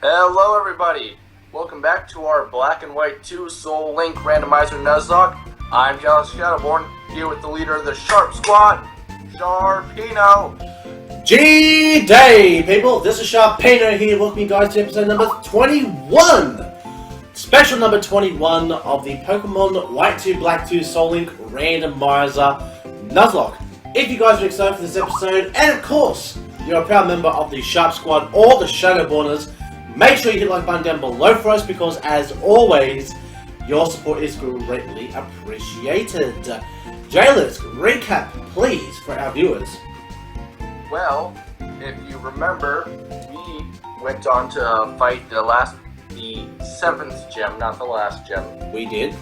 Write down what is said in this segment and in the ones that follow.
Hello everybody! Welcome back to our Black and White 2 Soul Link Randomizer Nuzlocke. I'm Genderless Shadowborn, here with the leader of the Sharp Squad, Sharpino. G-Day, people! This is Sharpino here, welcome you guys to episode number 21! Special number 21 of the Pokemon White 2, Black 2 Soul Link Randomizer Nuzlocke. If you guys are excited for this episode, and of course, you're a proud member of the Sharp Squad or the Shadowborners, make sure you hit the like button down below for us because, as always, your support is greatly appreciated. Jailers, recap, please, for our viewers. Well, if you remember, we went on to fight the 7th gem, not the last gem. We did.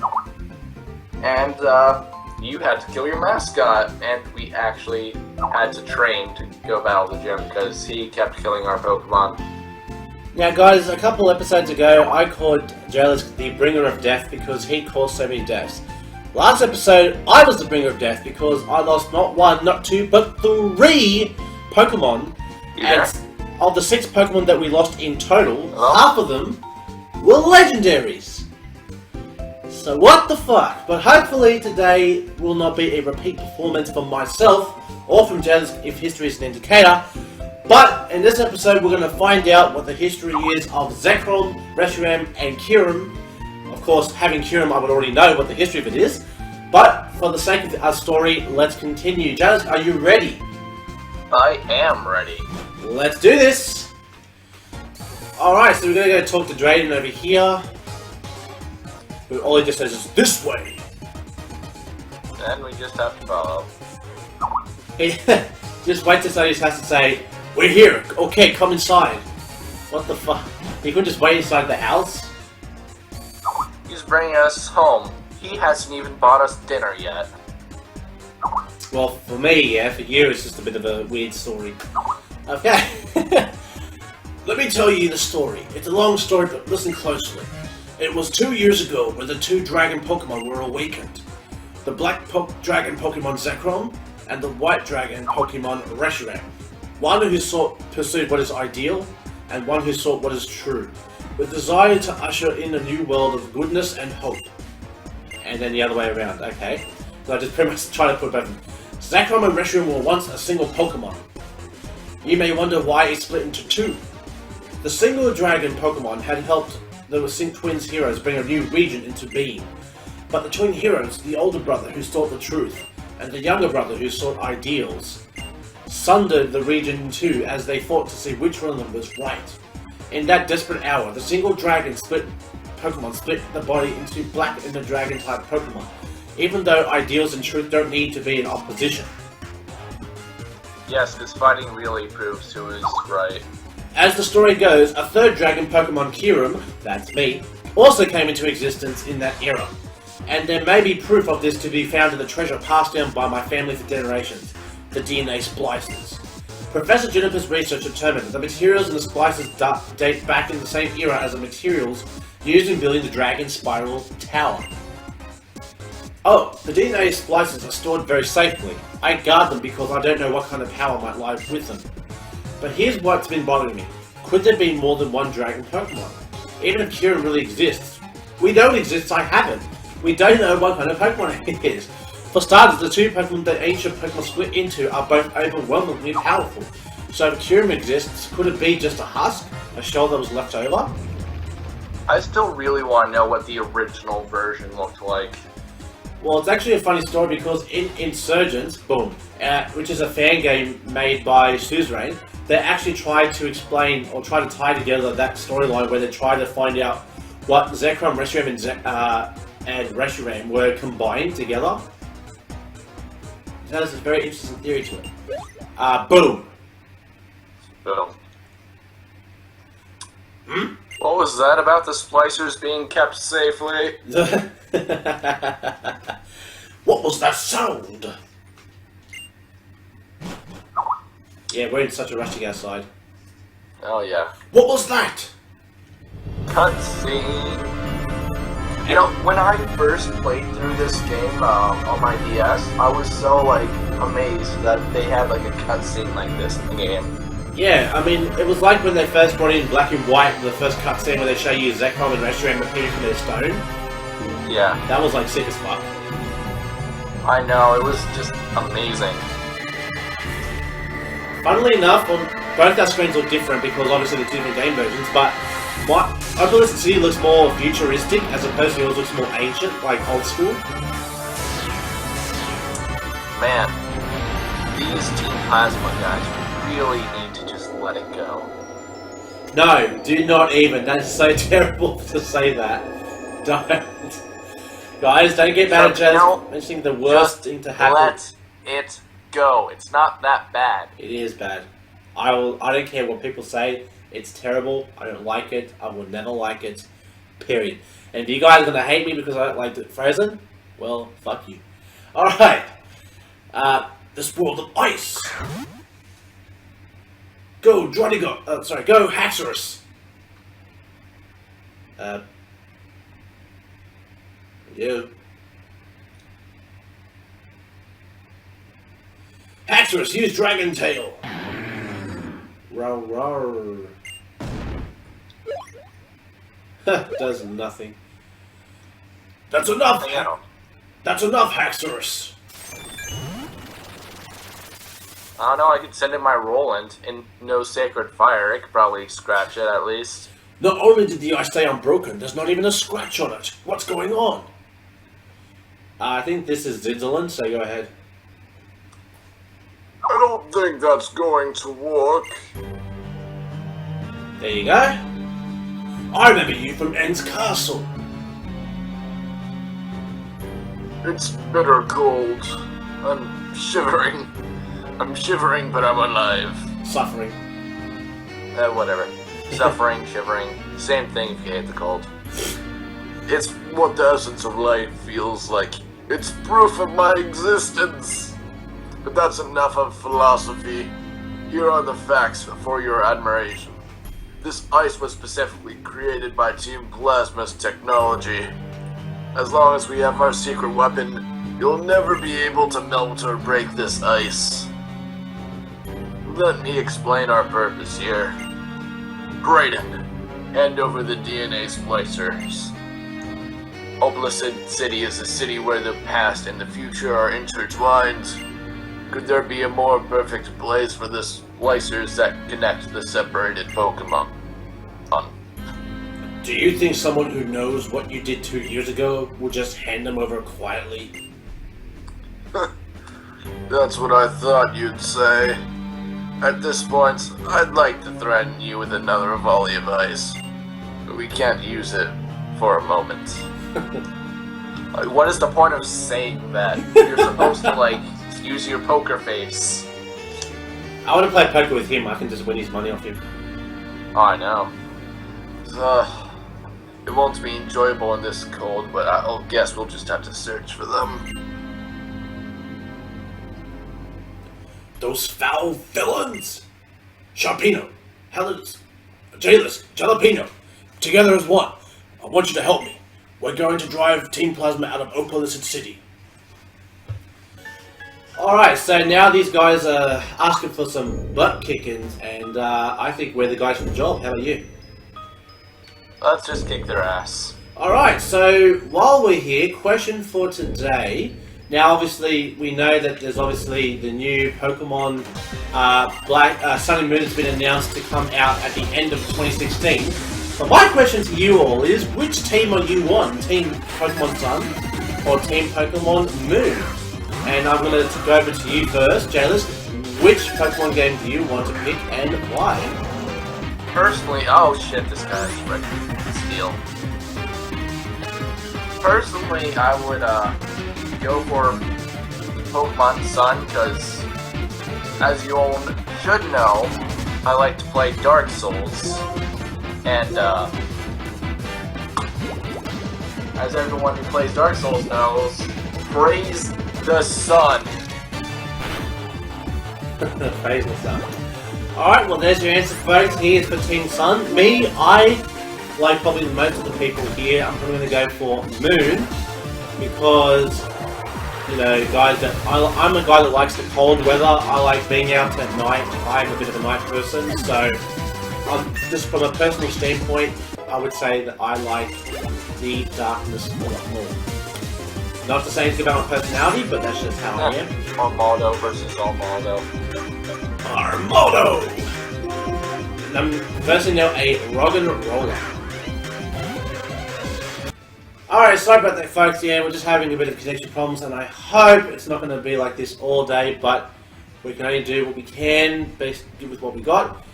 And, you had to kill your mascot, and we actually had to train to go battle the gym because he kept killing our Pokemon. Now guys, a couple episodes ago, I called Jailers the Bringer of Death because he caused so many deaths. Last episode, I was the Bringer of Death because I lost not one, not two, but 3 Pokemon. Yeah. And of the 6 Pokemon that we lost in total, half of them were legendaries. So what the fuck? But hopefully today will not be a repeat performance from myself or from Jailers if history is an indicator. But in this episode, we're going to find out what the history is of Zekrom, Reshiram, and Kyurem. Of course, having Kyurem, I would already know what the history of it is. But for the sake of our story, let's continue. Jailers, are you ready? I am ready. Let's do this! Alright, so we're going to go talk to Drayden over here. Who all he just says is, this way! Then we just have to follow. He just wait till somebody has to say, we're here! Okay, come inside! What the fuck? He couldn't just wait inside the house? He's bringing us home. He hasn't even bought us dinner yet. Well, for me, yeah. For you, it's just a bit of a weird story. Okay. Let me tell you the story. It's a long story, but listen closely. It was 2 years ago when the 2 dragon Pokemon were awakened. The black dragon Pokemon Zekrom and the white dragon Pokemon Reshiram. One who pursued what is ideal, and one who sought what is true, with desire to usher in a new world of goodness and hope. And then the other way around, okay? So I just pretty much try to put both of them. Zekrom and Reshiram were once a single Pokemon. You may wonder why it split into 2. The single dragon Pokemon had helped the twins heroes bring a new region into being. But the twin heroes, the older brother who sought the truth, and the younger brother who sought ideals, sundered the region in 2 as they fought to see which one of them was right. In that desperate hour, the single dragon Pokemon split the body into black and the dragon type Pokemon, even though ideals and truth don't need to be in opposition. Yes, this fighting really proves who is right. As the story goes, a 3rd dragon Pokemon, Kyurem, that's me, also came into existence in that era. And there may be proof of this to be found in the treasure passed down by my family for generations, the DNA splicers. Professor Juniper's research determined that the materials in the splicers date back in the same era as the materials used in building the Dragon Spiral Tower. Oh, the DNA splicers are stored very safely. I guard them because I don't know what kind of power might lie with them. But here's what's been bothering me. Could there be more than one dragon Pokemon? Even if Kyurem really exists. We know it exists, I haven't. We don't know what kind of Pokemon it is. For starters, the 2 Pokemon that ancient Pokemon split into are both overwhelmingly powerful. So if Kyurem exists, could it be just a husk? A shell that was left over? I still really want to know what the original version looked like. Well, it's actually a funny story because in Insurgents, boom, which is a fan game made by Suzerain, they actually tried to explain or try to tie together that storyline where they tried to find out what Zekrom, Reshiram, and Reshiram were combined together. That is a very interesting theory to it. Boom. Boom. What was that about the splicers being kept safely? What was that sound? Yeah, we're in such a rush to get outside. Oh yeah. What was that? Cutscene. You know, when I first played through this game on my DS, I was so amazed that they had a cutscene like this in the game. Yeah, I mean, it was like when they first brought in Black and White, the first cutscene where they show you Zekrom and Reshiram appearing from their stone. Yeah. That was like sick as fuck. I know, it was just amazing. Funnily enough, both our screens look different because obviously they're two different game versions, but Opalist City looks more futuristic as opposed to yours looks more ancient, like old school. Man, these Team Plasma guys really need to just let it go. No, do not even. That's so terrible to say that. Don't. Guys, don't get mad at just mentioning the worst thing to happen. Let it go. It's not that bad. It is bad. I don't care what people say. It's terrible. I don't like it. I will never like it. Period. And if you guys are gonna hate me because I don't like Frozen, well, fuck you. Alright. This world of ice. Go, Drodigo. Go, Haxorus. You. Haxorus, use Dragon Tail. Row, row. Does nothing. That's enough. That's enough, Haxorus. I don't know, I could send in my Roland in no sacred fire. It could probably scratch it at least. Not only did the ice stay unbroken, there's not even a scratch on it. What's going on? I think this is Zinzaland, so go ahead. I don't think that's going to work. There you go. I remember you from En's Castle. It's bitter cold. I'm shivering. I'm shivering, but I'm alive. Suffering. Whatever. Suffering, shivering, same thing if you hate the cold. It's what the essence of life feels like. It's proof of my existence. But that's enough of philosophy. Here are the facts for your admiration. This ice was specifically created by Team Plasma's technology. As long as we have our secret weapon, you'll never be able to melt or break this ice. Let me explain our purpose here. Brayden, hand over the DNA splicers. Opalist City is a city where the past and the future are intertwined. Could there be a more perfect place for the splicers that connect the separated Pokemon? Do you think someone who knows what you did 2 years ago will just hand them over quietly? That's what I thought you'd say. At this point, I'd like to threaten you with another volley of ice. But we can't use it for a moment. What is the point of saying that? You're supposed to, use your poker face. I want to play poker with him. I can just win his money off him. Oh, I know. It won't be enjoyable in this cold, but I'll guess we'll just have to search for them. Those foul villains! Sharpino, Genderless, Jalapeno, together as one. I want you to help me. We're going to drive Team Plasma out of Opalist City. Alright, so now these guys are asking for some butt kickings, and I think we're the guys for the job. How about you? Let's just kick their ass. Alright, so while we're here, question for today. Now, obviously, we know that there's obviously the new Pokemon Sun and Moon has been announced to come out at the end of 2016. But my question to you all is, which team are you on? Team Pokemon Sun or Team Pokemon Moon? And I'm going to go over to you first, Jayless. Which Pokemon game do you want to pick and why? Personally, oh shit, this guy's freaking steal. Personally, I would go for Pokemon Sun, because as you all should know, I like to play Dark Souls, and as everyone who plays Dark Souls knows, praise the sun. Praise the sun. Alright, well there's your answer folks, here's for Team Sun. Me, I, like probably most of the people here, I'm probably going to go for Moon, because you know, guys, that I'm a guy that likes the cold weather. I like being out at night. I'm a bit of a night person, so just from a personal standpoint, I would say that I like the darkness a lot more. Not to say anything about my personality, but that's just how I am. Armaldo versus Armaldo. Armaldo! I'm versing now a Roggen Roller. Alright, sorry about that, folks. Yeah, we're just having a bit of connection problems, and I hope it's not going to be like this all day, but we can only do what we can based with what we got,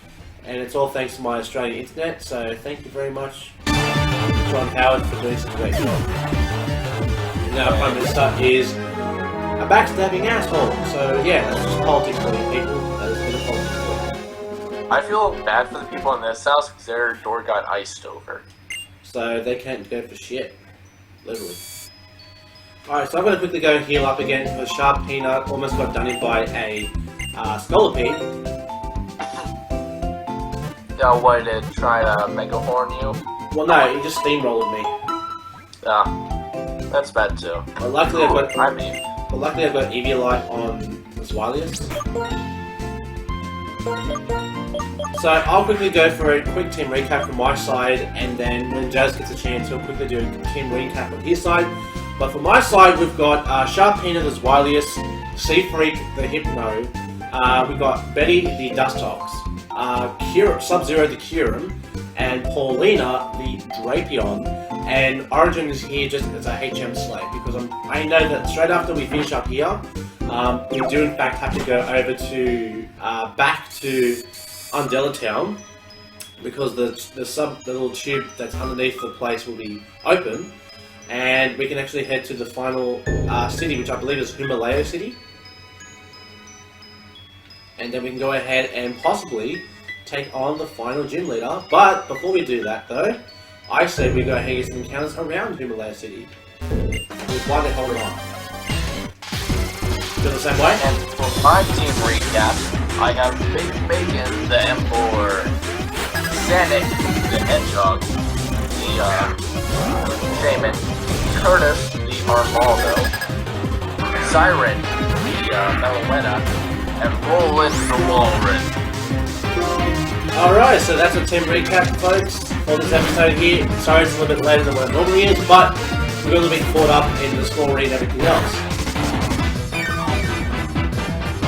and it's all thanks to my Australian internet, so thank you very much, John Howard, for doing such a great job. And now, Prime Minister is a backstabbing asshole, so yeah, that's just politics for you people. That is a bit of politics. I feel bad for the people in this house because their door got iced over. So they can't go for shit. Literally. Alright, so I'm going to quickly go heal up again because Sharpino almost got done in by a Scolipede. Yeah, what, did it try to Mega Horn you? Well, no, he just steamrolled me. Yeah, that's bad too. But luckily I've got Eviolite on Nuzlocke. So I'll quickly go for a quick team recap from my side, and then when Jazz gets a chance, he'll quickly do a team recap on his side. But for my side, we've got Sharpino the Zwilius, Seafreak the Hypno, we've got Betty the Dustox, Sub-Zero the Kyurem, and Paulina the Drapion. And Origin is here just as a HM slave because I know that straight after we finish up here, we do in fact have to go over to back to Undella Town because the little tube that's underneath the place will be open, and we can actually head to the final city, which I believe is Himalaya City, and then we can go ahead and possibly take on the final gym leader. But before we do that though, I say we go ahead and get some encounters around Himalaya City. Why they hold it on? Feel the same way? And for my team recap, I have Big Bacon the Emperor, Sanic the Hedgehog, the Shaman, Curtis the Armaldo, Siren the Meloena, and Roland the Walrus. Alright, so that's a team recap, folks, for this episode here. Sorry it's a little bit later than what it normally is, but we're a little bit caught up in the story and everything else.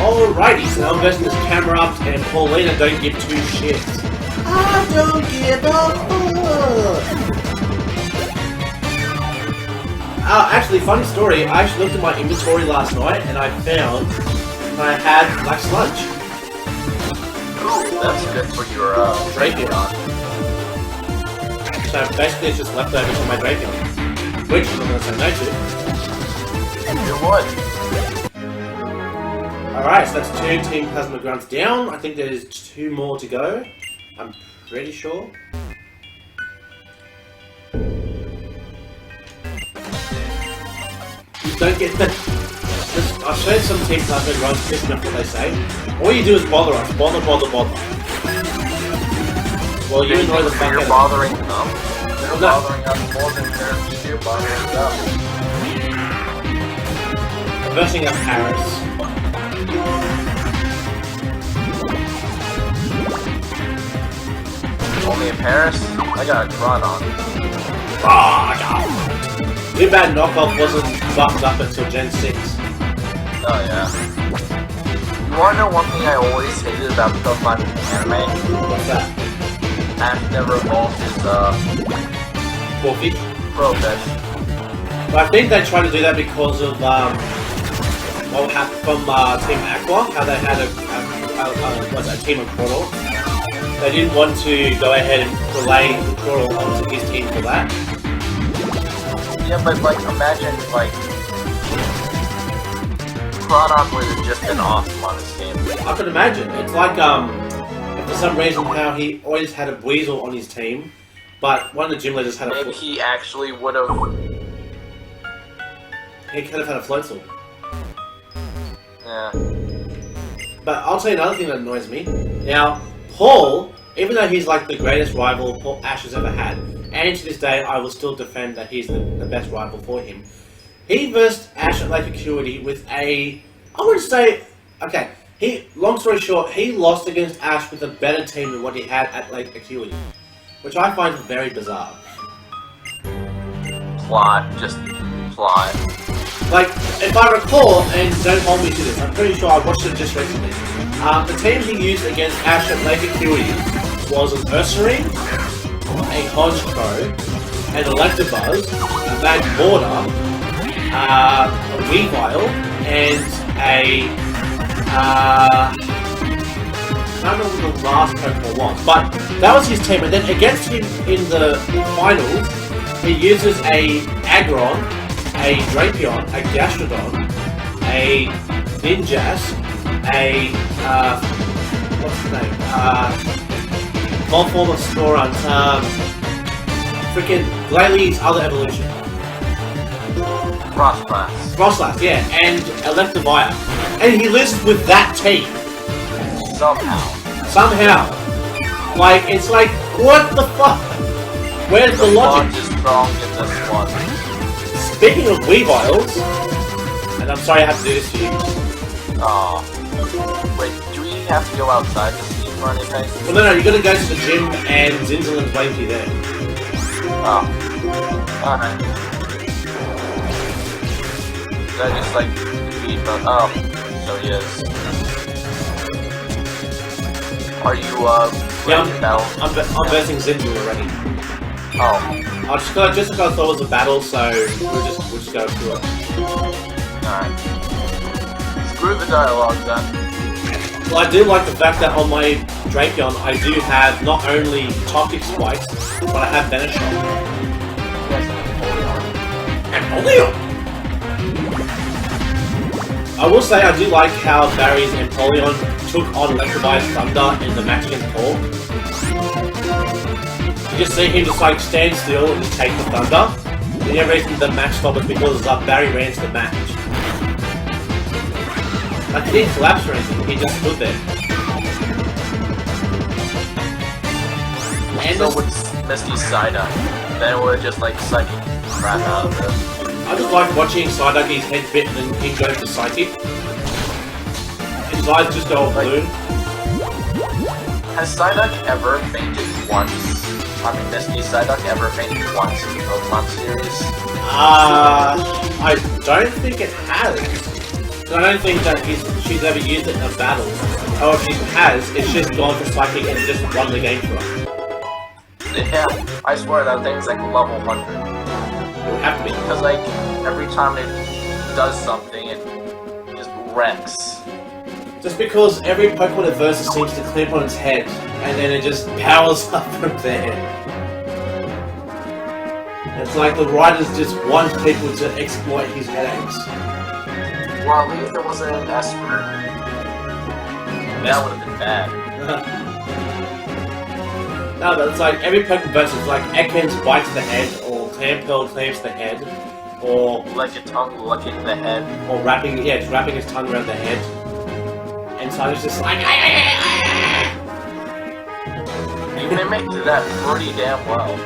Alrighty, so now I'm versing this camera up, and Paulina don't give two shits. I don't give a fuck! Actually, funny story, I actually looked at my inventory last night, and I found I had Black Sludge. Ooh, that's good for your Drapion. So basically it's just leftovers from my Drapion, which I'm going to say no to. You would. Alright, so that's 2 Team Plasma Grunts down. I think there's 2 more to go. I'm pretty sure. You don't get the... I've shown some Team Plasma Grunts, listen to what they say. All you do is bother us. Bother. Well, you annoy the fuck out of You're bothering them. They're bothering us more than you're bothering them. I'm versing up Paris. Only in Paris? I got a Groudon. Too bad Knockoff wasn't buffed up until Gen 6. Oh yeah. You wanna know one thing I always hated about Pokemon anime? What's that? Ash never evolved his Forfeit? Profit. But I think they tried to do that because of what happened from Team Aqua, how they had a team of Portal. They didn't want to go ahead and relay the Portal onto his team for that. Yeah, but like imagine like Groudon would have just been awesome on his team. I could imagine. It's like if for some reason how he always had a Weasel on his team, but one of the gym leaders had a Maybe he actually would have. He could have had a Floatzel. Yeah. But I'll tell you another thing that annoys me. Now, Paul, even though he's like the greatest rival Ash has ever had, and to this day I will still defend that he's the best rival for him, He versed Ash at Lake Acuity with a... I would say... Okay, long story short, he lost against Ash with a better team than what he had at Lake Acuity. Which I find very bizarre. Plot. Like, if I recall, and don't hold me to this, I'm pretty sure I watched it just recently. The teams he used against Ash at Lake Acuity was an Ursaring, a Honchkrow, an Electabuzz, a Magmortar, a Weavile, and a... I don't know what the last Pokemon was, but that was his team. And then against him in the finals, he uses a Aggron, a Drapion, a Gastrodon, a Ninjask, a what's his name? Volform of Scorant, freaking Glalie other evolution. Frostlass, yeah, and Electivire. And he loses with that team. Somehow. Like, it's like, what the fuck? Where's the logic? Is strong in this one. Speaking of Weaviles, and I'm sorry I have to do this to you. Wait, do we have to go outside to see for anything? Well, no, you gotta go to the gym and Zinzalin's waiting for you there. Alright. Is that just like defeat? So he is. Are you, yeah, I'm versing Zinzal already. Oh. Just because I thought it was a battle, so we'll just go through it. Alright. Screw the dialogue then. Well, I do like the fact that on my Drapion, I do have not only Toxic Spikes, but I have Venoshock. Yes, Empoleon! I will say I do like how Barry's Empoleon took on Electrovire's Thunder in the match against Paul. You just see him just like stand still and just take the Thunder. The only reason the match stopped was because Barry ran to the match. Like, he didn't collapse or anything, he just stood there. And so with Misty Psyduck, then we're just like psychic crap out of it. I just like watching Psyduck get his head bit and then he goes to Psychic. His eyes just go all blue. Has Psyduck ever fainted once? I mean, Misty Psyduck ever fainted once in the Pokemon series? I don't think it has. I don't think that she's ever used it in a battle. Or if she has, it's just gone for Psychic and just won the game for her. Yeah, I swear that thing's like level 100. It would have to be. Because like, every time it does something, it just wrecks. Just because every Pokemon it versus seems to clip on its head, and then it just powers up from there. It's like the writers just want people to exploit his headaches. Well, at least there wasn't an Esper. That would have been bad. No, but it's like every Pokemon versus like Ekans bites the head, or Clamperl clamps the head, or like a tongue licking the head, or wrapping just wrapping his tongue around the head, and so it's just like you mimicked that pretty damn well.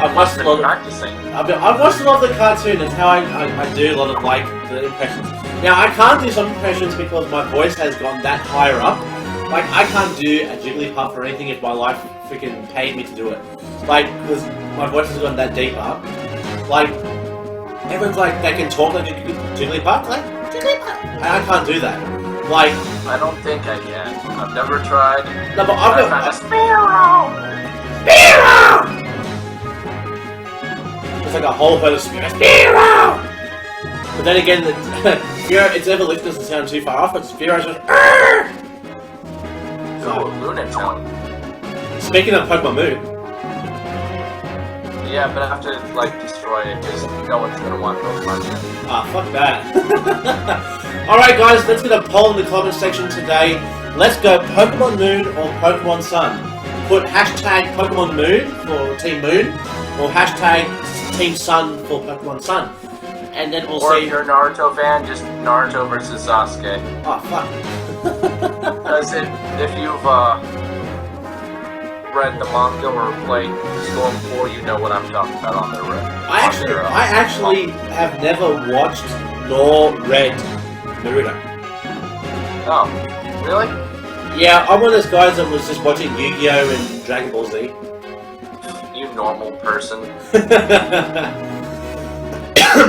I've watched a lot of practicing. I've watched a lot of the cartoon. That's how I do a lot of like the impressions. Now I can't do some impressions because my voice has gone that higher up. Like, I can't do a Jigglypuff or anything if my life freaking paid me to do it. Like, because my voice has gone that deep up. Like, everyone's like, they can talk like a Jigglypuff, like, Jigglypuff. And I can't do that. Like... I don't think I can. I've never tried. No, but I've got... Spearow! It's like a whole herd of Spearow! But then again, its evolution doesn't sound too far off, but Spearow's just... Oh, Lunatone. Speaking of Pokemon Moon. Yeah, but I have to, like, destroy it, because no one's gonna want Pokemon yet. Ah, fuck that. Alright guys, let's get a poll in the comment section today. Let's go Pokemon Moon or Pokemon Sun. Put hashtag Pokemon Moon for Team Moon, or hashtag Team Sun for Pokemon Sun. And then we'll see... Or if you're a Naruto fan, just Naruto versus Sasuke. Oh, fuck. Because if you've, read the manga or played Storm 4, you know what I'm talking about on their I actually have never watched nor read Naruto. Oh, really? Yeah, I'm one of those guys that was just watching Yu-Gi-Oh! And Dragon Ball Z. You normal person.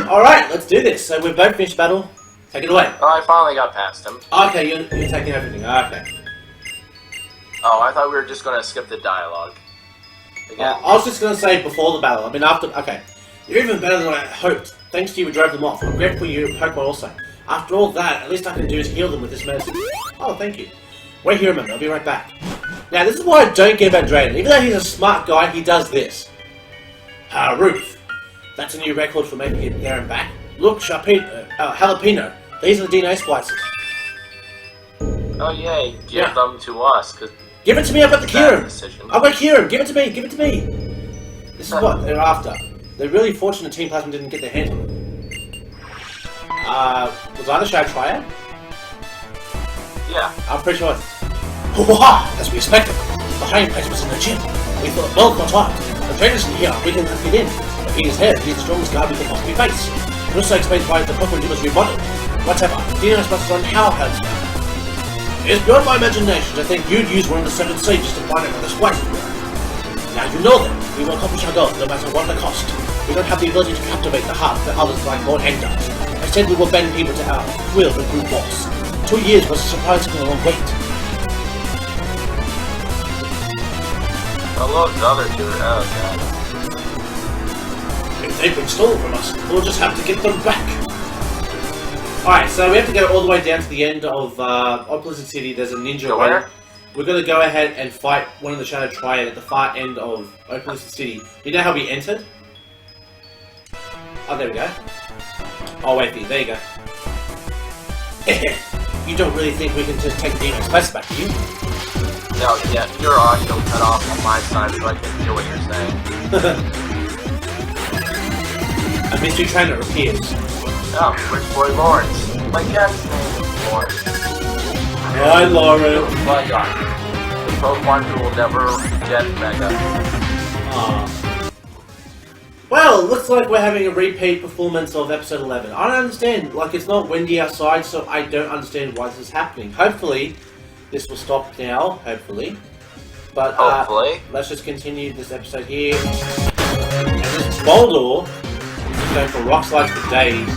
Alright, let's do this. So we've both finished battle. Take it away. Oh, I finally got past him. Okay, you're taking everything. Okay. Oh, I thought we were just gonna skip the dialogue. I was just gonna say before the battle. I mean, after. Okay. You're even better than I hoped. Thanks to you, we drove them off. I'm grateful for you, Pokemon also. After all that, at least I can do is heal them with this medicine. Oh, thank you. Wait here a minute, I'll be right back. Now, this is what I don't get about Drayden. Even though he's a smart guy, he does this. Ruth. That's a new record for making it there and back. Look, Sharpino, Jalapeno. These are the DNA splices. Oh, yay. Give them to us, cause... Give it to me, I've got to cure him! I've got to cure him! Give it to me! Give it to me! This is what they're after. They're really fortunate Team Plasma didn't get their hands on it. Was I the show triad? Yeah. I'm pretty sure it's... Hoo-ha! As we expected. The hiding place was in the gym. We thought, well, got hot. The trainer's in here, we can get in. If he is here, he's the strongest guy we can possibly face. It also explains why the Pokemon was remodeled. Whatever. DNA splices on how hands now. It is beyond my imagination to think you'd use one of the 7 sages to find out where the splices were. Now you know them. We will accomplish our goal, no matter what the cost. We don't have the ability to captivate the heart that others like Lord Heng does. Instead, we will bend people to our will and brute force. 2 years was a surprisingly long wait. Hello, the other two. Oh, God. If they've been stolen from us, we'll just have to get them back. Alright, so we have to go all the way down to the end of Pleasant City. There's a ninja waiting. We're going to go ahead and fight one of the Shadow Triad at the far end of Pleasant City. You know how we entered? Oh, there we go. Oh, wait, there you go. You don't really think we can just take Demon's place back, do you? No, yeah, your audio cut off on my side, so I can hear what you're saying. A mystery trainer appears. Oh, Rich Boy Lawrence. My cat's name is Lawrence. Hi, Lauren. My God. The Pokemon who will never get Mega. Well, it looks like we're having a repeat performance of episode 11. I don't understand. Like, it's not windy outside, so I don't understand why this is happening. Hopefully, this will stop now. Hopefully. But, hopefully. Let's just continue this episode here. And this Boldor is going for rock slides for days.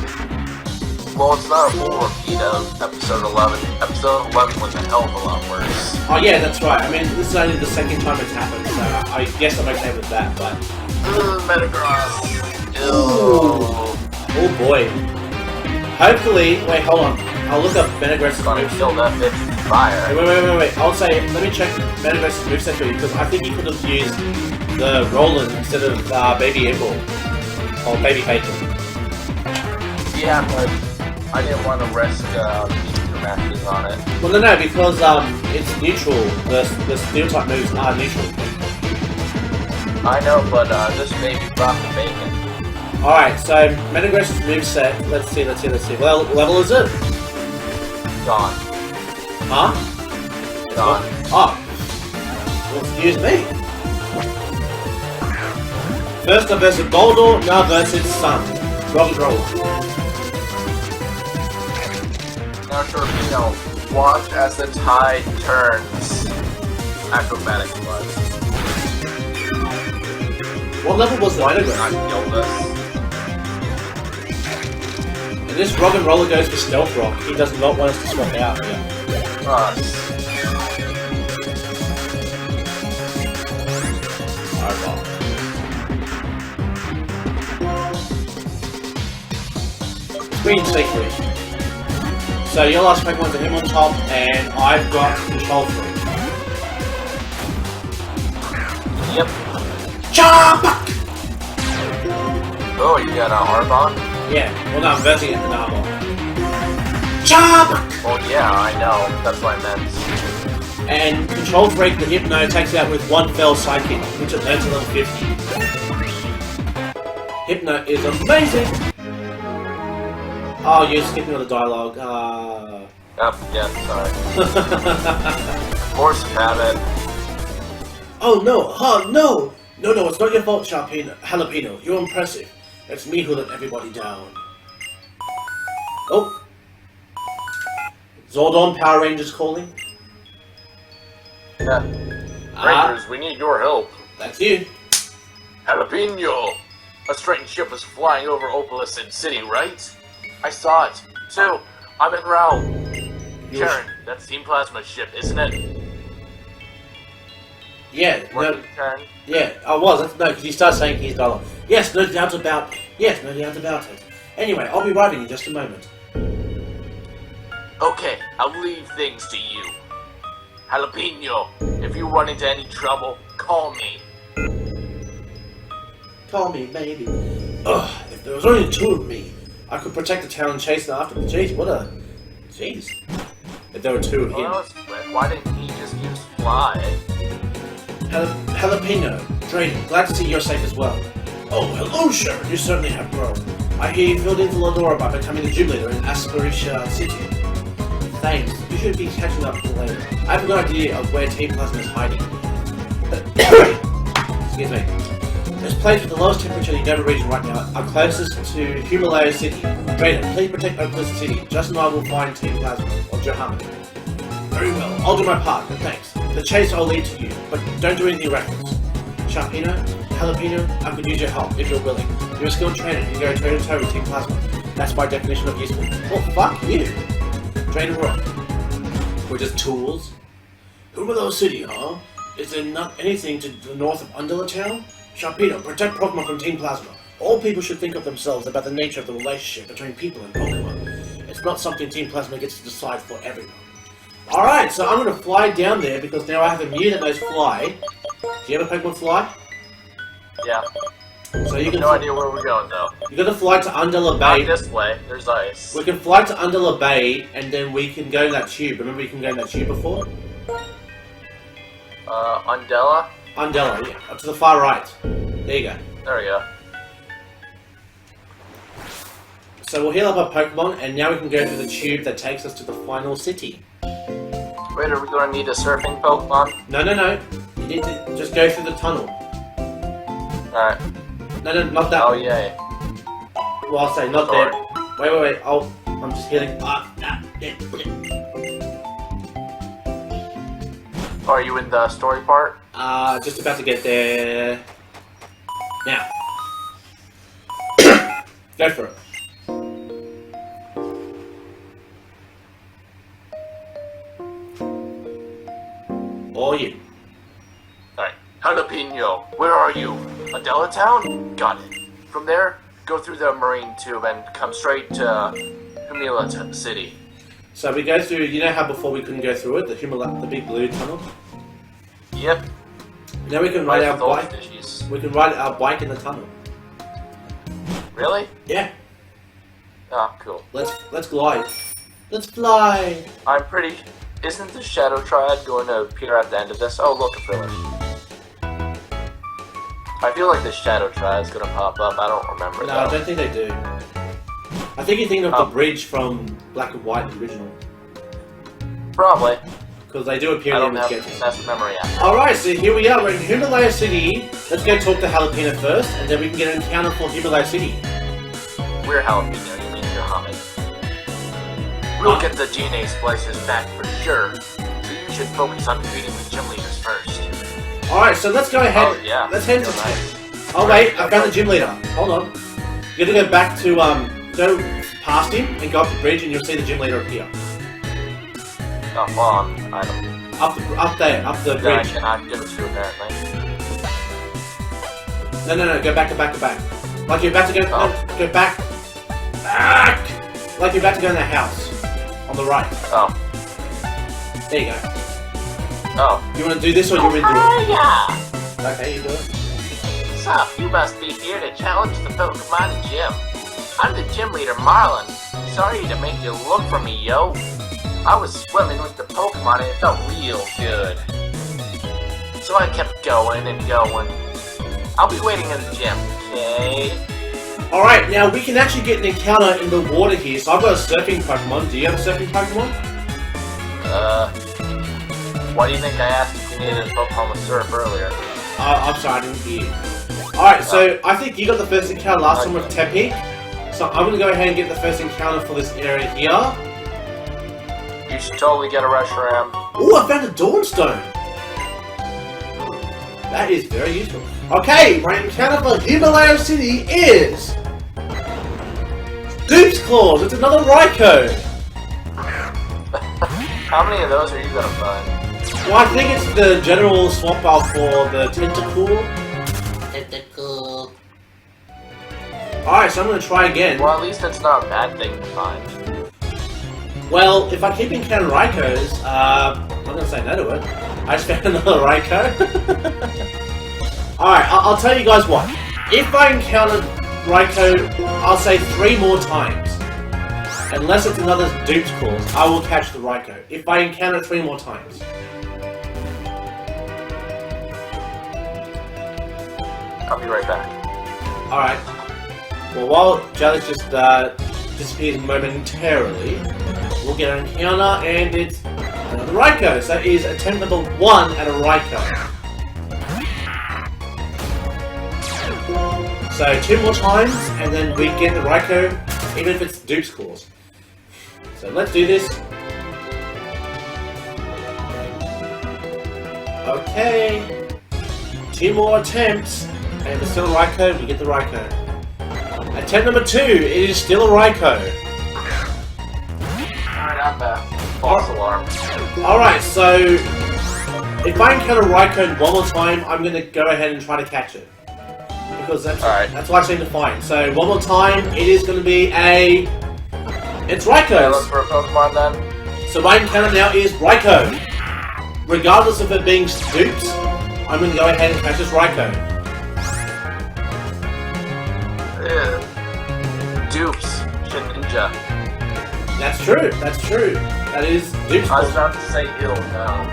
Well, it's not a full repeat of episode 11. Episode 11 was a hell of a lot worse. Oh yeah, that's right. I mean, this is only the second time it's happened, so I guess I'm okay with that, but... Metagross. Ew. Oh boy. Hopefully... Wait, hold on. I'll look up Metagross's Gonna kill that bitch with fire. Wait. I'll say, let me check Metagross's moveset for you, because I think he could have used the Roland instead of Baby Emerald. Or Baby Bacon. Yeah, but... I didn't want to risk being dramatic on it. Well, no, because it's neutral. The steel type moves are neutral. I know, but this baby brought the bacon. Alright, so Metagross's moveset. Let's see. Well, what level is it? Gone. Huh? Gone. Oh. Well, excuse me. First up versus Boldor, now versus Sun. Roll. Now, Sharpino, watch as the tide turns. Acrobatic was. What level was Why did Metagross? not kill this? And this Rock and Roller goes for Stealth Rock. He does not want us to swap out here. Alright, Green Secret. So your last Pokemon's a him on top, and I've got Control Freak. Yep. Chomp! Oh, you got an Arbonne? Yeah, well no, I'm versing it in Arbonne. Chomp! Well, yeah, I know. That's what I meant. And Control Freak, the Hypno, takes it out with one fell Psychic, which it learns to level 50. Hypno is amazing! Oh, you're skipping all the dialogue. Oh, yeah, sorry. Force of habit. Oh no, huh, no! No, it's not your fault, Jalapeno. You're impressive. It's me who let everybody down. Oh. Zordon Power Rangers calling. Yeah. Rangers, we need your help. That's you. Jalapeno! A strange ship was flying over Opalicid City, right? I saw it, too. I'm in Realm. Karen, that's Team Plasma's ship, isn't it? Yeah, Working, Karen? Yeah, I was. No, because he started saying he's dollar. Yes, no doubt about it. Anyway, I'll be arriving in just a moment. Okay, I'll leave things to you. Jalapeno, if you run into any trouble, call me. Call me, maybe. Ugh, if there was only two of me, I could protect the town and chase them after. Jeez, what a... Jeez. If there were two of him. Well, why didn't he just use fly? Jalapeno, Drayden, glad to see you're safe as well. Oh, hello, Sharon. You certainly have grown. I hear you filled into Ladora by becoming the gym leader in Asperisha City. Thanks. You should be catching up later. I have no idea of where Team Plasma is hiding. Excuse me. This place with the lowest temperature in the Nova region right now are closest to Himalaya City. Drayden, please protect Oakless City. Justin and I will find Team Plasma, or Johanna. Very well, I'll do my part, but thanks. The chase I'll leave to you, but don't do anything reckless. Sharpino, Jalapeno, I could use your help, if you're willing. You're a skilled trainer, you can go toe-to-toe with Team Plasma. That's my definition of useful. Well, fuck you! Drayden Rook. We're just tools. Himalaya City, huh? Is there not anything to the north of Underla Town? Sharpino, protect Pokemon from Team Plasma. All people should think of themselves about the nature of the relationship between people and Pokemon. It's not something Team Plasma gets to decide for everyone. Alright, so I'm going to fly down there because now I have a Mew that knows fly. Do you have a Pokemon fly? Yeah. So you can no idea where we're going though. You're going to fly to Underla Bay. Not this way, there's ice. We can fly to Underla Bay and then we can go in that tube. Remember you can go in that tube before? Undella? Undella, yeah. Up to the far right. There you go. There we go. So we'll heal up our Pokemon and now we can go through the tube that takes us to the final city. Wait, are we going to need a surfing Pokemon? No. You need to just go through the tunnel. Alright. No, not that Oh, one. yay. Well, I'll say, not Sorry. there. Wait. I'm just healing. Are you in the story part? Just about to get there. Now. Go for it. Or you. Alright. Jalapeno, where are you? Undella Town? Got it. From there, go through the marine tube and come straight to Humila City. So we go through, you know how before we couldn't go through it, the big blue tunnel? Yep. Now we can ride our With all the bike. fishies. We can ride our bike in the tunnel. Really? Yeah. Ah, cool. Let's glide. Let's fly. I'm pretty... Isn't the Shadow Triad going to appear at the end of this? Oh, look, a village. I feel like the Shadow Triad is going to pop up. I don't remember No, though. I don't think they do. I think you're thinking of the bridge from Black and White, the original. Probably. Because they do appear I in don't the have sketches. the best memory yet. Alright, so here we are. We're in Himalaya City. Let's go talk to Jalapeno first, and then we can get an encounter for Himalaya City. We're Jalapeno, you mean Muhammad. We'll get the DNA splices back for sure. So you should focus on defeating the gym leaders first. Alright, so let's go ahead. Oh, yeah. Let's head to... Feel nice. Oh wait, I found the gym leader. Hold on. You gotta go back to, go past him and go up the bridge and you'll see the gym leader appear. Oh, on. Item. Up the That I bridge. cannot give it to you, apparently. No, go back. Like you're about to go, Oh. go back. Like you're about to go in that house. On the right. Oh. There you go. Oh. You wanna do this or you wanna do it? Yeah. Okay, you do it. Sup, you must be here to challenge the Pokemon gym. I'm the gym leader, Marlon. Sorry to make you look for me, yo. I was swimming with the Pokemon and it felt real good. So I kept going and going. I'll be waiting in the gym, okay? Alright, now we can actually get an encounter in the water here. So I've got a surfing Pokemon. Do you have a surfing Pokemon? Why do you think I asked if you needed a Pokemon with syrup earlier. I'm sorry, I didn't hear you. Alright, so I think you got the first encounter last time with Tepi. So I'm gonna go ahead and get the first encounter for this area here. You should totally get a Reshiram. Oh, I found a Dawnstone! That is very useful. Okay, my encounter for Himalaya City is... Dupes Claws! It's another Raikou! How many of those are you gonna find? Well, I think it's the general swap out for the Tentacool. Tentacool. Alright, so I'm gonna try again. Well, at least it's not a bad thing to find. Well, if I keep encountering Raikous, I'm not gonna say no to it. I just found another Raikou. Alright, I'll tell you guys what. If I encounter Raikou, I'll say 3 more times. Unless it's another Dupes Claws, I will catch the Raikou. If I encounter it 3 more times. I'll be right back. Alright. Well, while Jelly's just disappears momentarily, we'll get an encounter, and it's another Raikou. So it is attempt number 1 at a Raikou. So 2 more times, and then we get the Raikou, even if it's Dupes Claws. So let's do this. Okay. 2 more attempts, and if it's still a Raikou, we get the Raikou. Attempt number 2, it is still a Raikou. Alright, I'm back. False alarm. Alright, so if I encounter Raikou 1 more time, I'm going to go ahead and try to catch it. Because that's what I seem to find. So 1 more time, it is going to be a... It's Raikou! Okay, look for a Pokemon then. So my encounter now is Raikou. Regardless of it being Dupes, I'm going to go ahead and catch this Raikou. Dupes. Ninja. That's true, that's true. That is Dupes. I was about to say ill now.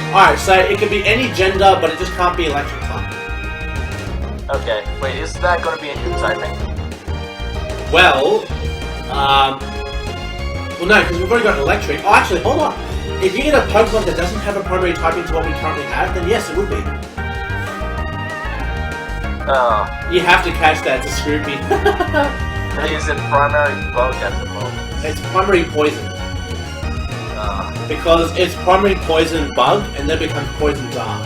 Alright, so it could be any gender, but it just can't be electric type. Okay, wait, is that going to be a new typing? Well, no, because we've already got electric. Oh, actually, hold on. If you get a Pokemon that doesn't have a primary typing to what we currently have, then yes, it would be. Oh. You have to catch that, it's a Scroopy. Is it primary bug at the moment? It's primary poison. Because it's primary poison bug, and then becomes poison dark.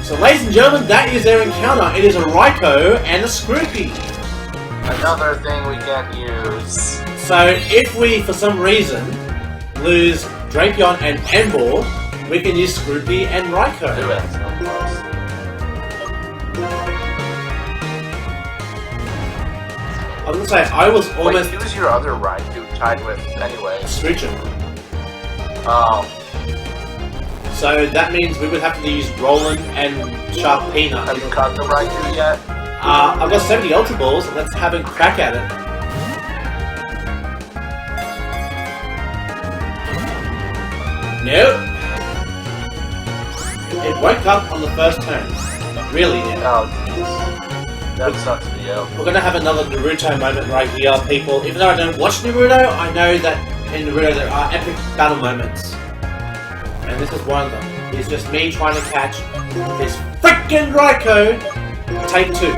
So ladies and gentlemen, that is their encounter. It is a Raikou and a Scroopy. Another thing we can't use. So if we, for some reason, lose Drapion and Emboar, we can use Scroopy and Raikou. Do it. I was gonna say, I was almost... Wait, who's your other Raikou tied with anyway? Screeching. Oh. So that means we would have to use Roland and Sharpino. Have you caught the Raikou yet? I've got 70 Ultra Balls, let's have a crack at it. Nope. It woke up on the first turn. Really, yeah. Oh, jeez. That sucks for you. We're gonna have another Naruto moment right here, people. Even though I don't watch Naruto, I know that in Naruto there are epic battle moments. And this is one of them. It's just me trying to catch this freaking Raikou. Take 2.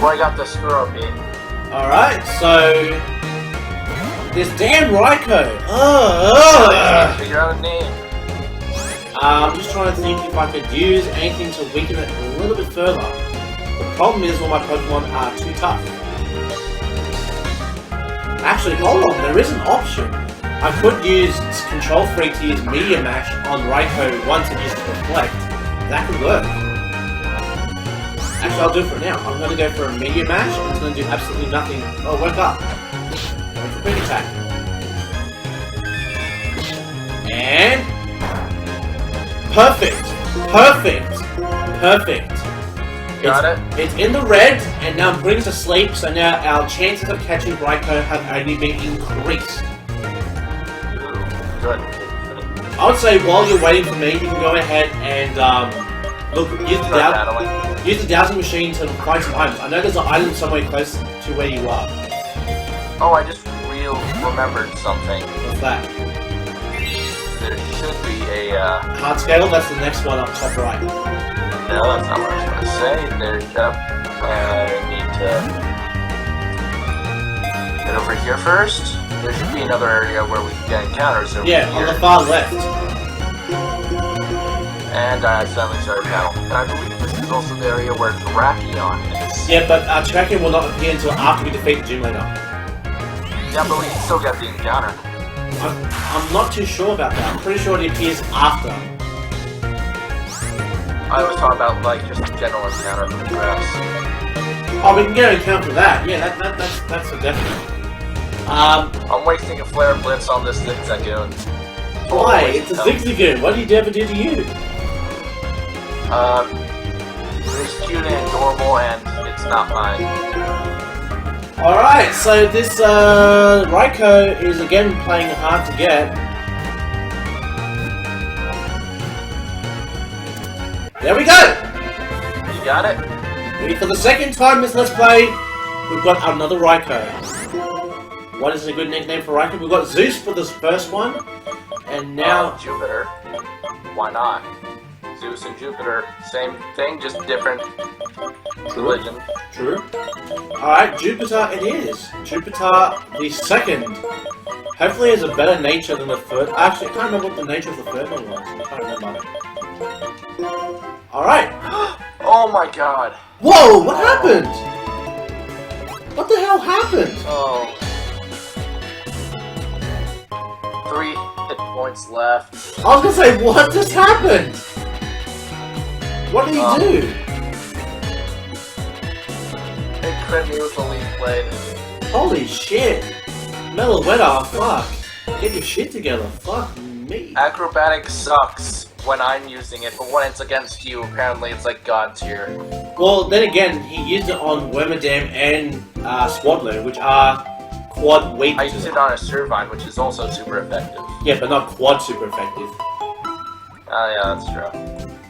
Well, I got the Scroopy. Alright, so... This damn Raikou! Figure out a name. I'm just trying to think if I could use anything to weaken it a little bit further. The problem is all my Pokemon are too tough. Actually, hold on, there is an option. I could use Control Freak to use Meteor Mash on Raikou once it uses Reflect. That could work. Actually, I'll do it for now. I'm going to go for a Meteor Mash, and it's going to do absolutely nothing. Oh, woke up. Going for Quick Attack. And... Perfect! Perfect! Perfect! Got it? It's in the red, and now I'm putting it to sleep, so now our chances of catching Raikou have only been increased. Ooh, good. I would say while you're waiting for me, you can go ahead and use the dowsing machine to find some items. I know there's an item somewhere close to where you are. Oh, I just remembered something. What's that? should be a, Hard scale, that's the next one up top right. no, that's not what I was going to say. There's, I need to get over here first. There should be another area where we can get encounters over Yeah, here. on the far left. And I accidentally started battle. And I believe this is also the area where Terrakion is. Yeah, but Terrakion will not appear until after we defeat the gym leader. Yeah, but we can still get the encounter. I'm not too sure about that. I'm pretty sure it appears after. I was talking about, like, just a general encounter from the grass. Oh, we can get an account for that. Yeah, that's a definite. I'm wasting a Flare Blitz on this Zigzagoon. Why? It's a Zigzagoon. What did he ever do to you? It's cute and adorable, and it's not mine. Alright, so this Raikou is again playing hard to get. There we go! You got it? For the second time this Let's Play, we've got another Raikou. What is a good nickname for Raikou? We've got Zeus for this first one, and now... Jupiter. Why not? Zeus and Jupiter, same thing, just different religion. True. Alright, Jupiter it is. Jupiter the second. Hopefully has a better nature than the third. Actually, I can't remember what the nature of the third one was. I can't remember. Alright. Oh my god. Whoa, what happened? What the hell happened? Oh. 3 hit points left. I was gonna say, what just happened? What did he do? It crit me with the lead blade. Holy shit. Metal Wetter, fuck. Get your shit together, fuck me. Acrobatics sucks when I'm using it, but when it's against you, apparently it's like God tier. Well, then again, he used it on Wormadam and Swaddler, which are quad weight. I used it on a Servine, which is also super effective. Yeah, but not quad super effective. Oh yeah, that's true.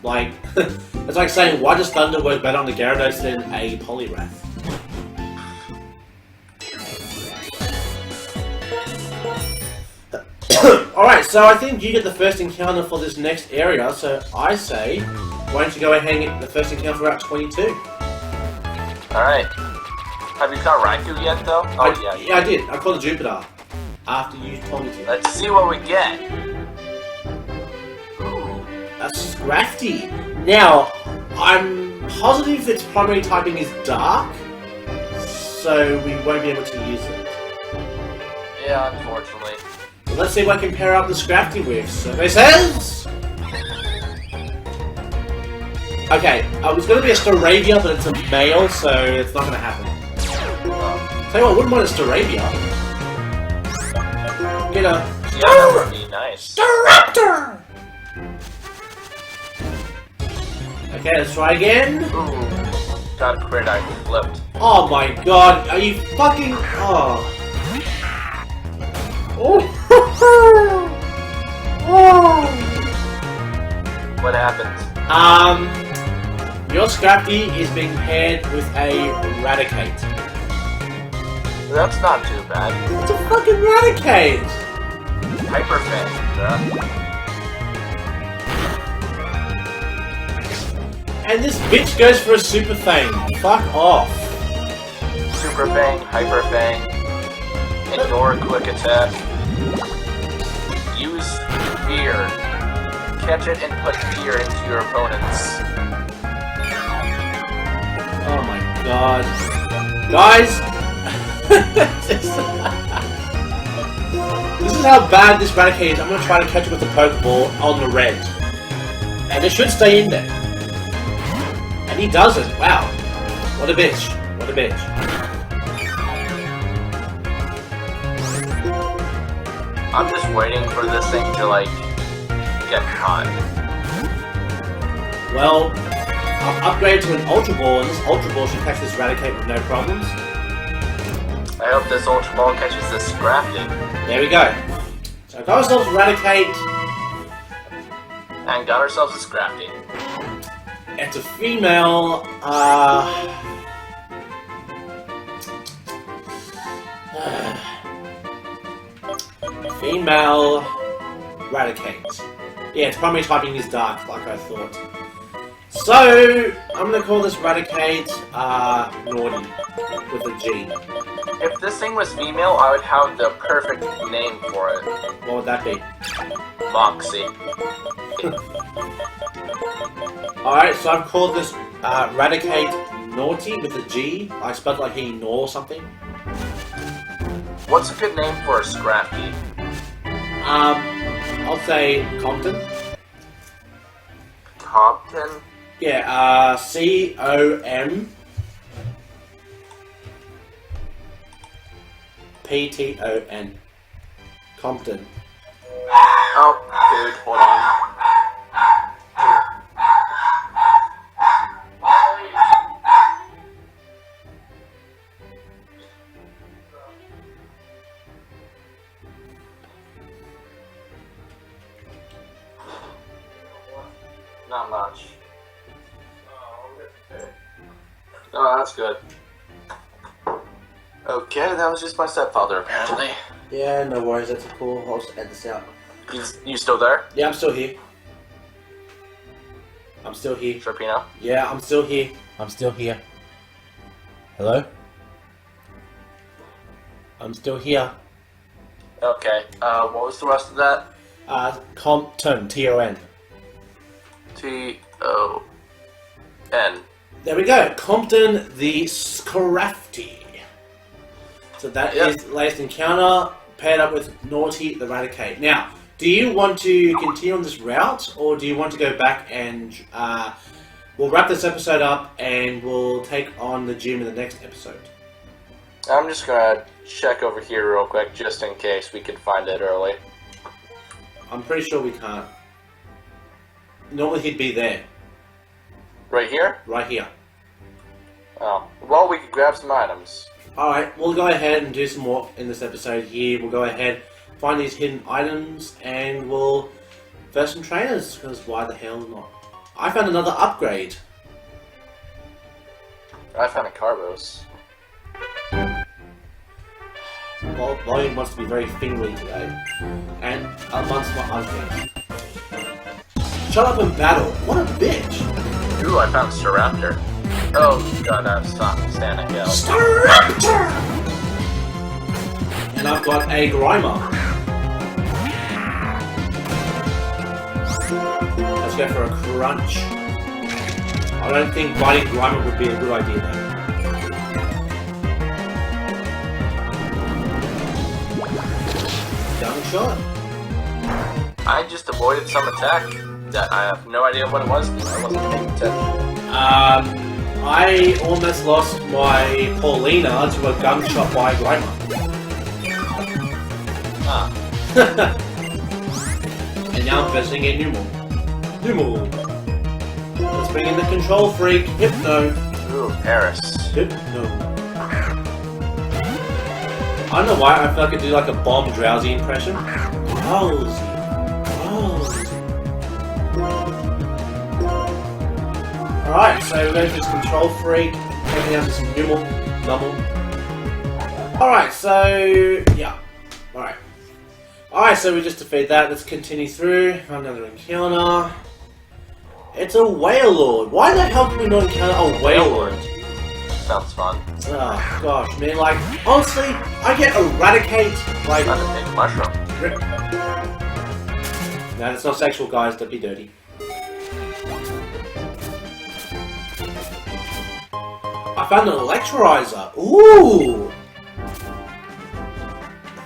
Like, it's like saying, why does Thunder work better on the Gyarados than a Poliwrath? Alright, so I think you get the first encounter for this next area, so I say, why don't you go ahead and get the first encounter for Route 22? Alright. Have you caught Raikou yet, though? Oh, Yeah, I did. I called it Jupiter. After you told me to. Let's see what we get. A Scrafty. Now, I'm positive its primary typing is Dark, so we won't be able to use it. Yeah, unfortunately. So let's see what I can pair up the Scrafty with. Survey says... Okay, it was going to be a Staravia, but it's a male, so it's not going to happen. Tell you what, I wouldn't mind a Staravia. Get a... Yeah, that would be nice. Staraptor! Okay, let's try again. Ooh. Got a crit, I flipped. Oh my god, are you fucking... Oh. Oh. Oh. What happened? Your Scrafty is being paired with a Raticate. That's not too bad. It's a fucking Raticate! Hyper Fang, bruh. And this bitch goes for a Super Fang. Fuck off. Super Fang, Hyper Fang. Ignore quick attack. Use fear. Catch it and put fear into your opponents. Oh my god. Guys! This is how bad this Raticate is. I'm gonna try to catch it with the Pokeball on the red. And it should stay in there. And he doesn't. Wow. What a bitch. What a bitch. I'm just waiting for this thing to, like, get caught. Well, I've upgraded to an Ultra Ball, and this Ultra Ball should catch this Raticate with no problems. I hope this Ultra Ball catches this Scrafty. There we go. So I got ourselves Raticate. And got ourselves a Scrafty. It's a female, female Raticate. Yeah, its primary typing is dark, like I thought. So, I'm gonna call this Raticate, Naughty, with a G. If this thing was female, I would have the perfect name for it. What would that be? Moxie. Alright, so I've called this, Raticate Naughty with a G. I spelled like he gnaw or something. What's a good name for a Scrafty? I'll say Compton. Compton? Yeah, C-O-M P-T-O-N. Compton. Oh, dude, hold on. Not much. Oh, that's good. Okay, that was just my stepfather, apparently. Yeah, no worries, that's cool. I'll just edit this out. You still there? Yeah, I'm still here. I'm still here. Sharpino? Yeah, I'm still here. I'm still here. Hello? I'm still here. Okay, what was the rest of that? Compton, T-O-N. T-O-N. There we go. Compton the Scrafty. So that is the latest encounter paired up with Naughty the Raticate. Now, do you want to continue on this route, or do you want to go back and we'll wrap this episode up and we'll take on the gym in the next episode? I'm just gonna check over here real quick, just in case we can find it early. I'm pretty sure we can't. Normally he'd be there. Right here? Right here. Oh. Well, we could grab some items. Alright, we'll go ahead and do some more in this episode here. We'll go ahead, find these hidden items, and we'll verse some trainers, because why the hell not? I found another upgrade. I found a Carbos. Well, volume wants to be very fingery today. And amongst my ugly. Shut up and battle. What a bitch! Ooh, I found Staraptor. Oh, god, stop standing out. Staraptor! And I've got a Grimer. Let's go for a crunch. I don't think biting Grimer would be a good idea though. Gunshot? I just avoided some attack that I have no idea what it was because I wasn't paying attention. I almost lost my Paulina to a gunshot by Grimer. Ah. And now I'm versing a Numel. Numel. Let's bring in the control freak, Hypno. Ooh, Paris. Hypno. I don't know why, I feel like I do like a Bomb Drowsy impression. Drowsy. Drowsy. Alright, so we're going to this control freak, taking out some Numel. Alright, so yeah. Alright. Alright, so we just defeat that. Let's continue through. Another encounter. It's a Wailord. Why the hell can we not encounter a Wailord? Sounds fun. Oh gosh, man, like, honestly, I get Eradicate, like... Not a big mushroom. No, it's not sexual, guys, don't be dirty. I found an Electrolyzer! Ooh!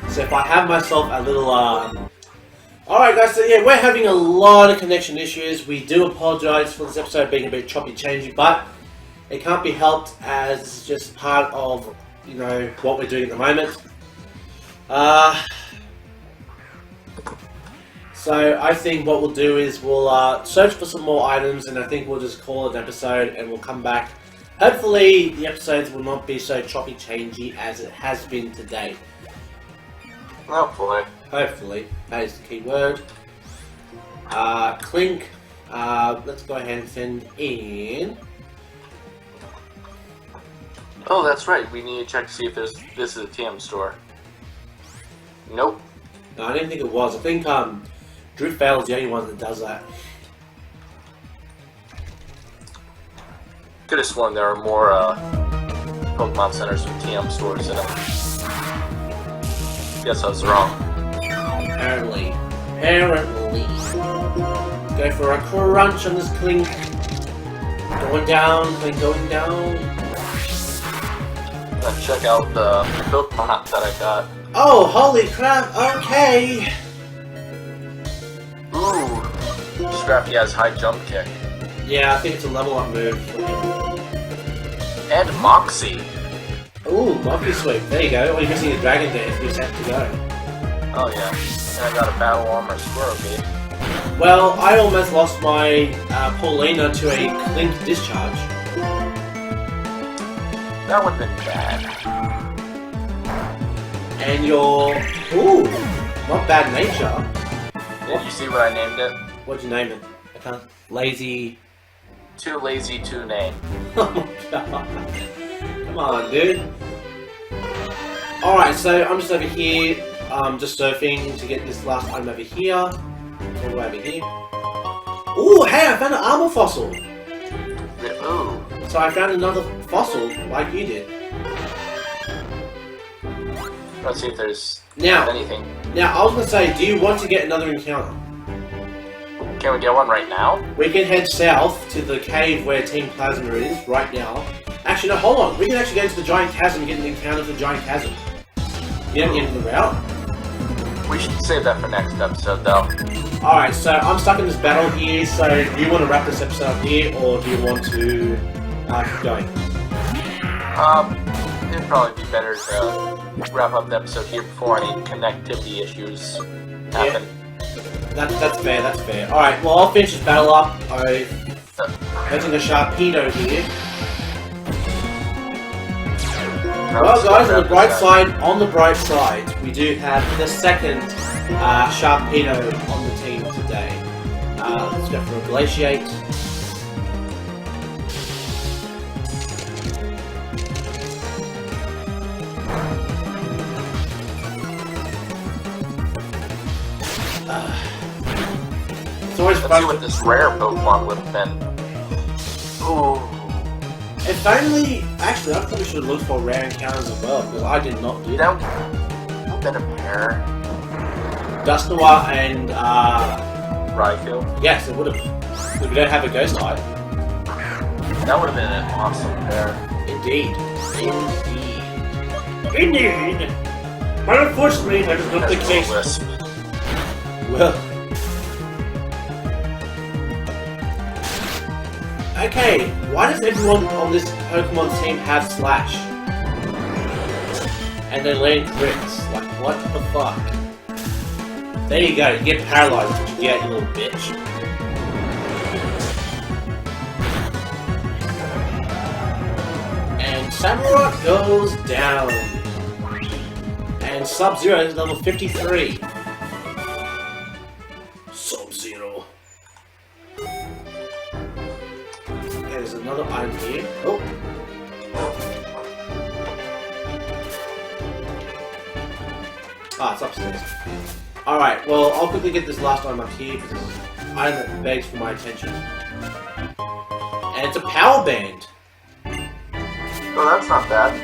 So if I have myself a little, Alright guys, so yeah, we're having a lot of connection issues. We do apologise for this episode being a bit choppy-changey, but it can't be helped as it's just part of, you know, what we're doing at the moment. So I think what we'll do is we'll search for some more items, and I think we'll just call it an episode and we'll come back. Hopefully the episodes will not be so choppy-changey as it has been today. Hopefully. Hopefully. That is the key word. Clink. Let's go ahead and send in... Oh, that's right. We need to check to see if this is a TM store. Nope. No, I didn't think it was. I think Drift Vale is the only one that does that. Could have sworn there are more Pokemon centers with TM stores in them. Guess I was wrong. Apparently. Go for a crunch on this Clink. Going down, Clink going down. Let's check out the Pokemon that I got. Oh, holy crap, okay. Ooh. Scrappy has high jump kick. Yeah, I think it's a level up move for him. And Moxie. Ooh, Monkey Sweep. There you go. All you're missing is Dragon Dance. You're set to go. Oh yeah. And I got a Battle Armor Squirrel Beat. Well, I almost lost my Paulina to a Clink Discharge. That would have been bad. And your... Ooh, not bad nature. Did you see what I named it? What'd you name it? I can't... Lazy... Too lazy to name. Oh my god. Come on, dude. Alright, so I'm just over here, just surfing to get this last item over here. All the way over here. Ooh, hey, I found an armor fossil! Ooh. So I found another fossil, like you did. Let's see if there's Now, anything. Now, I was gonna say, do you want to get another encounter? Can we get one right now? We can head south to the cave where Team Plasma is, right now. Actually, no, hold on. We can actually go into the Giant Chasm and get an encounter for the Giant Chasm. You don't get into the route? We should save that for next episode, though. Alright, so I'm stuck in this battle here, so do you want to wrap this episode up here, or do you want to keep going? It'd probably be better to wrap up the episode here before any connectivity issues happen. Yeah. That's fair, that's fair. Alright, well I'll finish this battle up. I'm using a Sharpino here. Well guys, on the bright side, we do have the second Sharpino on the team today. Let's go for a Glaciate. It's always Let's see what this rare Pokemon would have been. Ooh. If only... Actually, I probably should have looked for rare encounters as well, because I did not do that. That would have been a pair. Dusknoir and, Raikou. yes, it would have. Because we don't have a Ghost Eye. That would have been an awesome pair. Indeed. Indeed. But unfortunately, that is not the case. Wisp. Well... Okay, why does everyone on this Pokemon team have Slash? And they land crits. Like, what the fuck? There you go, you get paralyzed, what you get, you little bitch. And Samurott goes down. And Sub-Zero is level 53. Sub-Zero. There's another item here. Oh! Ah, it's upstairs. Alright, well, I'll quickly get this last item up here because it's an item that begs for my attention. And it's a power band! Oh, that's not bad.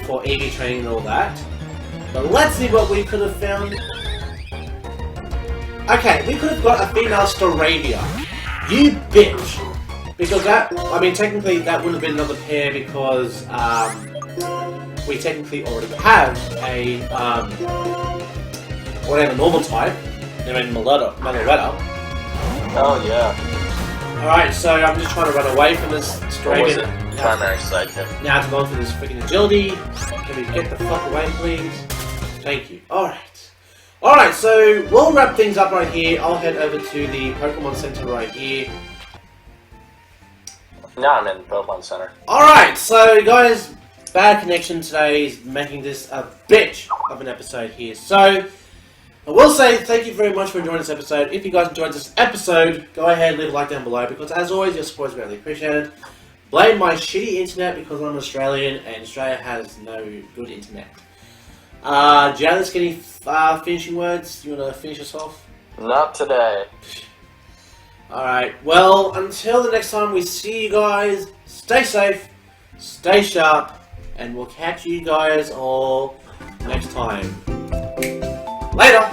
For EV training and all that. But let's see what we could have found. Okay, we could have got a female Staravia. You bitch! Because that, I mean, technically that would have been another pair because, we technically already have a, whatever normal type, named Meloetta. Oh, yeah. Alright, so I'm just trying to run away from this What was it? Stragan. Primary sidekick. Now to go through this freaking agility. Can we get the fuck away, please? Thank you. Alright. Alright, so we'll wrap things up right here. I'll head over to the Pokemon Center right here. Now I'm in the Pokemon Center. Alright, so guys, bad connection today is making this a bitch of an episode here. So, I will say thank you very much for enjoying this episode. If you guys enjoyed this episode, go ahead and leave a like down below because as always, your support is greatly appreciated. Blame my shitty internet because I'm Australian and Australia has no good internet. Janice, any finishing words? You want to finish us off? Not today. Alright, well, until the next time we see you guys, stay safe, stay sharp, and we'll catch you guys all next time. Later!